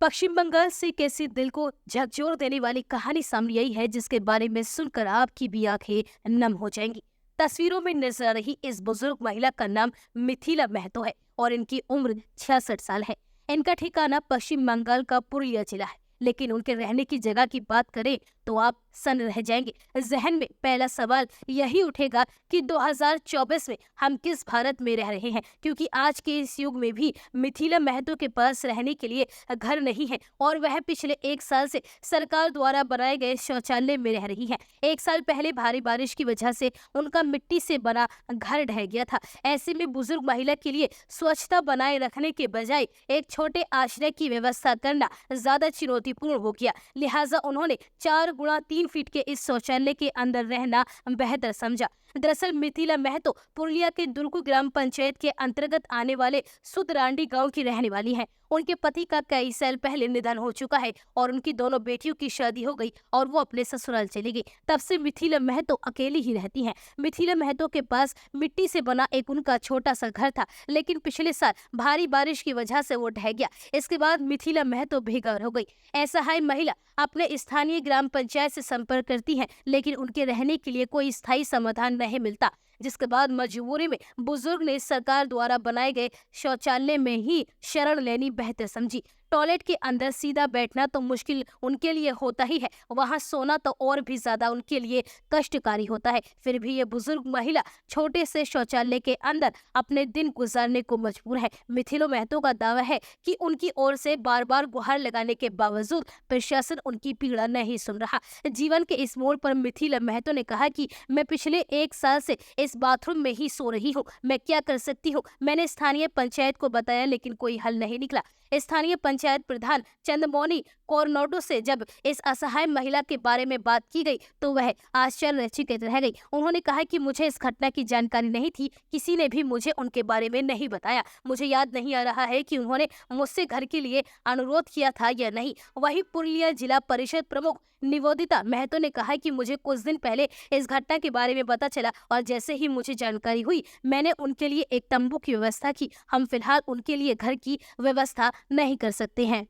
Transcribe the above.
पश्चिम बंगाल से कैसे दिल को झकझोर देने वाली कहानी सामने आई है, जिसके बारे में सुनकर आपकी भी आंखें नम हो जाएंगी। तस्वीरों में नजर आ रही इस बुजुर्ग महिला का नाम मिथिला महतो है और इनकी उम्र 66 साल है। इनका ठिकाना पश्चिम बंगाल का पुरुलिया जिला है, लेकिन उनके रहने की जगह की बात करें तो आप सन रह जाएंगे। जहन में पहला सवाल यही उठेगा कि 2024 में हम किस भारत में रह रहे हैं, क्योंकि आज के इस युग में भी मिथिला महतो के पास रहने के लिए घर नहीं है और वह पिछले 1 साल से सरकार द्वारा बनाए गए शौचालय में रह रही है। 1 साल पहले भारी बारिश की वजह से उनका मिट्टी से बना घर ढह गया था। ऐसे में बुजुर्ग महिला के लिए स्वच्छता बनाए रखने के बजाय एक छोटे आश्रय की व्यवस्था करना ज्यादा चुनौतीपूर्ण हो गया। लिहाजा उन्होंने 4 गुणा 3 फीट के इस शौचालय के अंदर रहना बेहतर समझा। दरअसल मिथिला महतो पुरुलिया के दुर्गु ग्राम पंचायत के अंतर्गत आने वाले सुदरांडी गांव की रहने वाली हैं। उनके पति का कई साल पहले निधन हो चुका है और उनकी दोनों बेटियों की शादी हो गई और वो अपने ससुराल चली गई। तब से मिथिला महतो अकेली ही रहती हैं। मिथिला महतो के पास मिट्टी से बना एक उनका छोटा सा घर था, लेकिन पिछले साल भारी बारिश की वजह से वो ढह गया। इसके बाद मिथिला महतो बेघर हो गई। असहाय महिला अपने स्थानीय ग्राम पंचायत से संपर्क करती हैं, लेकिन उनके रहने के लिए कोई स्थायी समाधान नहीं मिलता, जिसके बाद मजबूरी में बुजुर्ग ने सरकार द्वारा बनाए गए शौचालय में ही शरण लेनी बेहतर समझी। टॉयलेट के अंदर सीधा बैठना तो मुश्किल उनके लिए होता ही है, वहां सोना तो और भी ज्यादा उनके लिए कष्टकारी होता है। फिर भी ये बुजुर्ग महिला छोटे से शौचालय के अंदर अपने दिन गुजारने को मजबूर है। मिथिला महतो का दावा है कि उनकी ओर से बार बार गुहार लगाने के बावजूद प्रशासन उनकी पीड़ा नहीं सुन रहा। जीवन के इस मोड़ पर मिथिला महतो ने कहा कि मैं पिछले 1 साल से इस बाथरूम में ही सो रही हूँ, मैं क्या कर सकती हूँ। मैंने स्थानीय पंचायत को बताया, लेकिन कोई हल नहीं निकला। स्थानीय पंचायत प्रधान चंद्रमौनी कोरनोडो से जब इस असहाय महिला के बारे में बात की गई तो वह आश्चर्यचकित रह गई। उन्होंने कहा कि मुझे इस घटना की जानकारी नहीं थी, किसी ने भी मुझे उनके बारे में नहीं बताया। मुझे याद नहीं आ रहा है कि उन्होंने मुझसे घर के लिए अनुरोध किया था या नहीं। वहीं पुरुलिया जिला परिषद प्रमुख निवेदिता महतो ने कहा कि मुझे कुछ दिन पहले इस घटना के बारे में पता चला और जैसे ही मुझे जानकारी हुई मैंने उनके लिए एक तंबू की व्यवस्था की। हम फिलहाल उनके लिए घर की व्यवस्था नहीं कर सकते हैं।